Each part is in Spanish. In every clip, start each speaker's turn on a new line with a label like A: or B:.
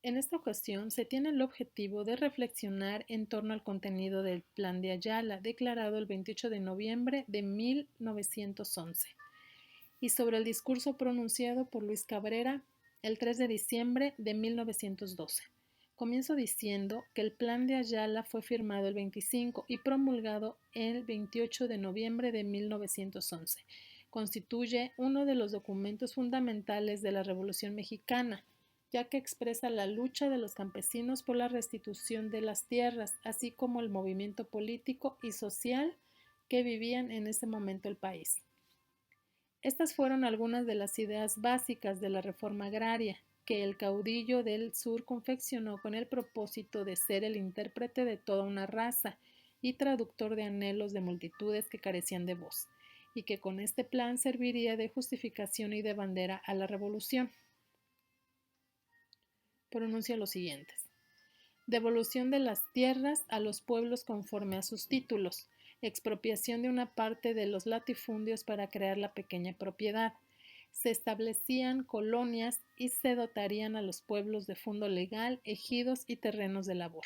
A: En esta ocasión se tiene el objetivo de reflexionar en torno al contenido del Plan de Ayala, declarado el 28 de noviembre de 1911, y sobre el discurso pronunciado por Luis Cabrera el 3 de diciembre de 1912. Comienzo diciendo que el Plan de Ayala fue firmado el 25 y promulgado el 28 de noviembre de 1911. Constituye uno de los documentos fundamentales de la Revolución Mexicana, ya que expresa la lucha de los campesinos por la restitución de las tierras, así como el movimiento político y social que vivían en ese momento el país. Estas fueron algunas de las ideas básicas de la reforma agraria que el caudillo del sur confeccionó con el propósito de ser el intérprete de toda una raza y traductor de anhelos de multitudes que carecían de voz, y que con este plan serviría de justificación y de bandera a la revolución. Pronuncia los siguientes: devolución de las tierras a los pueblos conforme a sus títulos, expropiación de una parte de los latifundios para crear la pequeña propiedad. Se establecían colonias y se dotarían a los pueblos de fondo legal, ejidos y terrenos de labor.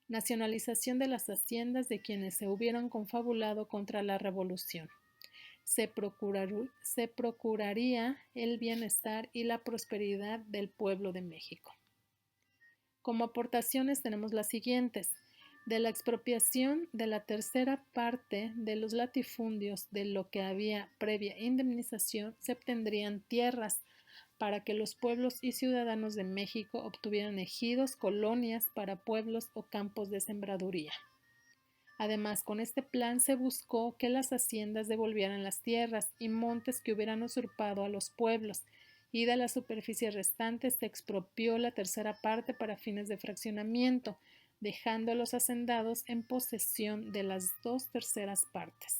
A: Nacionalización de las haciendas de quienes se hubieran confabulado contra la revolución. Se procuraría el bienestar y la prosperidad del pueblo de México. Como aportaciones tenemos las siguientes: de la expropiación de la tercera parte de los latifundios de lo que había previa indemnización, se obtendrían tierras para que los pueblos y ciudadanos de México obtuvieran ejidos, colonias para pueblos o campos de sembraduría. Además, con este plan se buscó que las haciendas devolvieran las tierras y montes que hubieran usurpado a los pueblos, y de la superficie restante se expropió la tercera parte para fines de fraccionamiento, dejando a los hacendados en posesión de las dos terceras partes.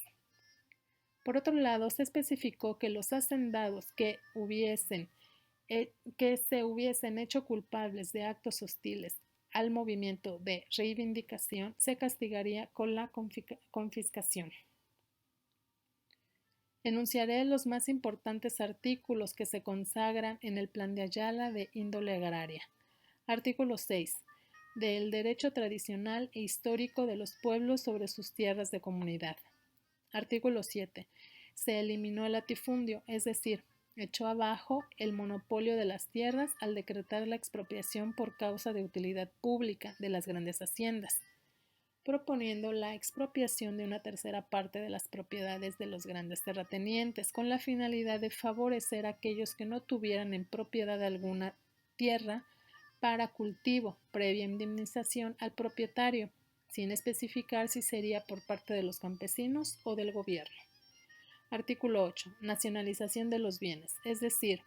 A: Por otro lado, se especificó que los hacendados que se hubiesen hecho culpables de actos hostiles al movimiento de reivindicación se castigaría con la confiscación. Enunciaré los más importantes artículos que se consagran en el Plan de Ayala de índole agraria. Artículo 6. Del derecho tradicional e histórico de los pueblos sobre sus tierras de comunidad. Artículo 7. Se eliminó el latifundio, es decir, echó abajo el monopolio de las tierras al decretar la expropiación por causa de utilidad pública de las grandes haciendas, proponiendo la expropiación de una tercera parte de las propiedades de los grandes terratenientes, con la finalidad de favorecer a aquellos que no tuvieran en propiedad alguna tierra para cultivo, previa indemnización al propietario, sin especificar si sería por parte de los campesinos o del gobierno. Artículo 8. Nacionalización de los bienes, es decir,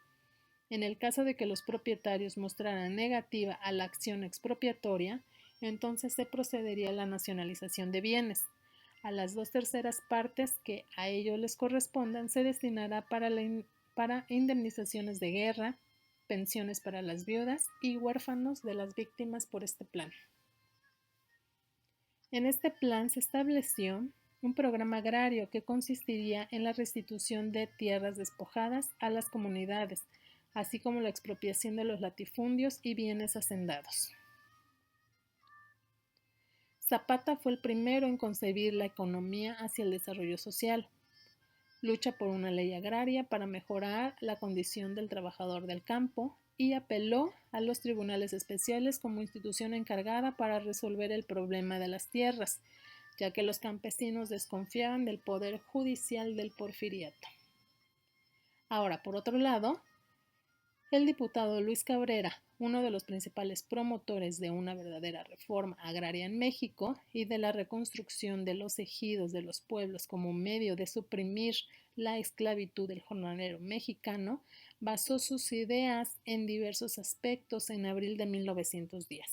A: en el caso de que los propietarios mostraran negativa a la acción expropiatoria, entonces se procedería a la nacionalización de bienes. A las dos terceras partes que a ellos les correspondan se destinará para indemnizaciones de guerra, pensiones para las viudas y huérfanos de las víctimas por este plan. En este plan se estableció un programa agrario que consistiría en la restitución de tierras despojadas a las comunidades, así como la expropiación de los latifundios y bienes hacendados. Zapata fue el primero en concebir la economía hacia el desarrollo social. Lucha por una ley agraria para mejorar la condición del trabajador del campo y apeló a los tribunales especiales como institución encargada para resolver el problema de las tierras, ya que los campesinos desconfiaban del poder judicial del porfiriato. Ahora, por otro lado, el diputado Luis Cabrera, uno de los principales promotores de una verdadera reforma agraria en México y de la reconstrucción de los ejidos de los pueblos como medio de suprimir la esclavitud del jornalero mexicano, basó sus ideas en diversos aspectos en abril de 1910.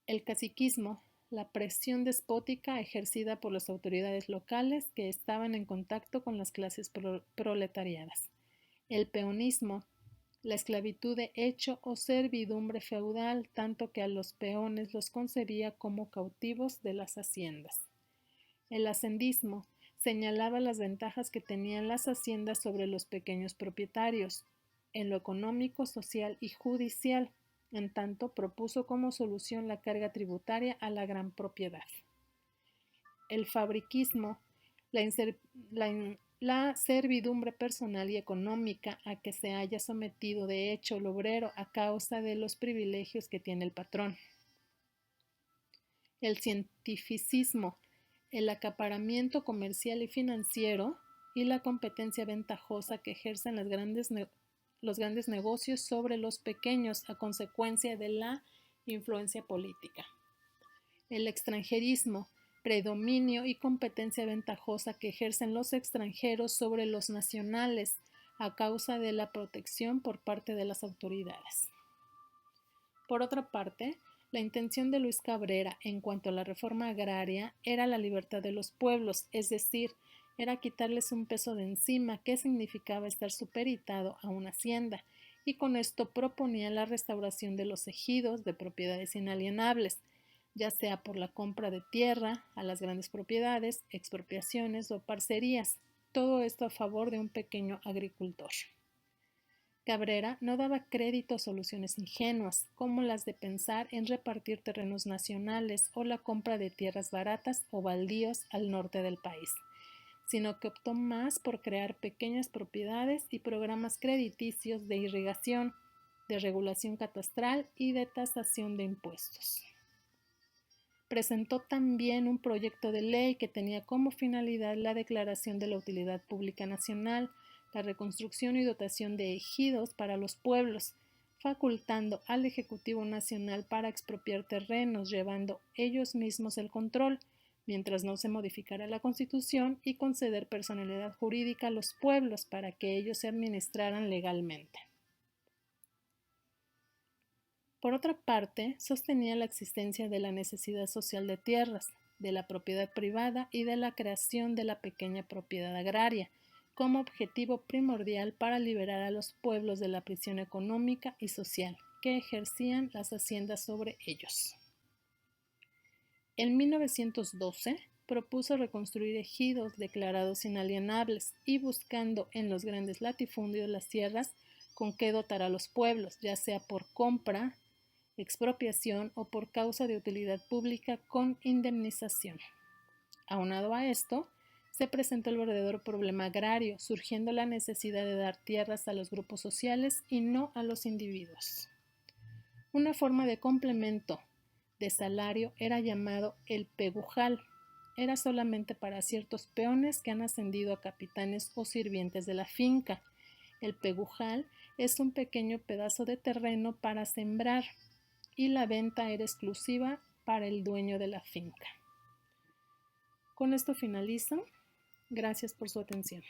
A: El caciquismo, la presión despótica ejercida por las autoridades locales que estaban en contacto con las clases proletariadas. El peonismo, la esclavitud de hecho o servidumbre feudal, tanto que a los peones los concebía como cautivos de las haciendas. El hacendismo señalaba las ventajas que tenían las haciendas sobre los pequeños propietarios. en lo económico, social y judicial. En tanto, propuso como solución la carga tributaria a la gran propiedad. El fabriquismo, la servidumbre personal y económica a que se haya sometido de hecho el obrero a causa de los privilegios que tiene el patrón. El cientificismo, el acaparamiento comercial y financiero y la competencia ventajosa que ejercen los grandes negocios sobre los pequeños a consecuencia de la influencia política. El extranjerismo, predominio y competencia ventajosa que ejercen los extranjeros sobre los nacionales a causa de la protección por parte de las autoridades. Por otra parte, la intención de Luis Cabrera en cuanto a la reforma agraria era la libertad de los pueblos, es decir, era quitarles un peso de encima que significaba estar supeditado a una hacienda, y con esto proponía la restauración de los ejidos de propiedades inalienables, ya sea por la compra de tierra a las grandes propiedades, expropiaciones o parcerías, todo esto a favor de un pequeño agricultor. Cabrera no daba crédito a soluciones ingenuas, como las de pensar en repartir terrenos nacionales o la compra de tierras baratas o baldíos al norte del país, sino que optó más por crear pequeñas propiedades y programas crediticios de irrigación, de regulación catastral y de tasación de impuestos. Presentó también un proyecto de ley que tenía como finalidad la declaración de la utilidad pública nacional, la reconstrucción y dotación de ejidos para los pueblos, facultando al Ejecutivo Nacional para expropiar terrenos, llevando ellos mismos el control, mientras no se modificara la Constitución, y conceder personalidad jurídica a los pueblos para que ellos se administraran legalmente. Por otra parte, sostenía la existencia de la necesidad social de tierras, de la propiedad privada y de la creación de la pequeña propiedad agraria, como objetivo primordial para liberar a los pueblos de la prisión económica y social que ejercían las haciendas sobre ellos. En 1912 propuso reconstruir ejidos declarados inalienables y buscando en los grandes latifundios las tierras con que dotar a los pueblos, ya sea por compra, expropiación o por causa de utilidad pública con indemnización. Aunado a esto, se presentó el verdadero problema agrario, surgiendo la necesidad de dar tierras a los grupos sociales y no a los individuos. Una forma de complemento de salario era llamado el pegujal. Era solamente para ciertos peones que han ascendido a capitanes o sirvientes de la finca. El pegujal es un pequeño pedazo de terreno para sembrar, y la venta era exclusiva para el dueño de la finca. Con esto finalizo. Gracias por su atención.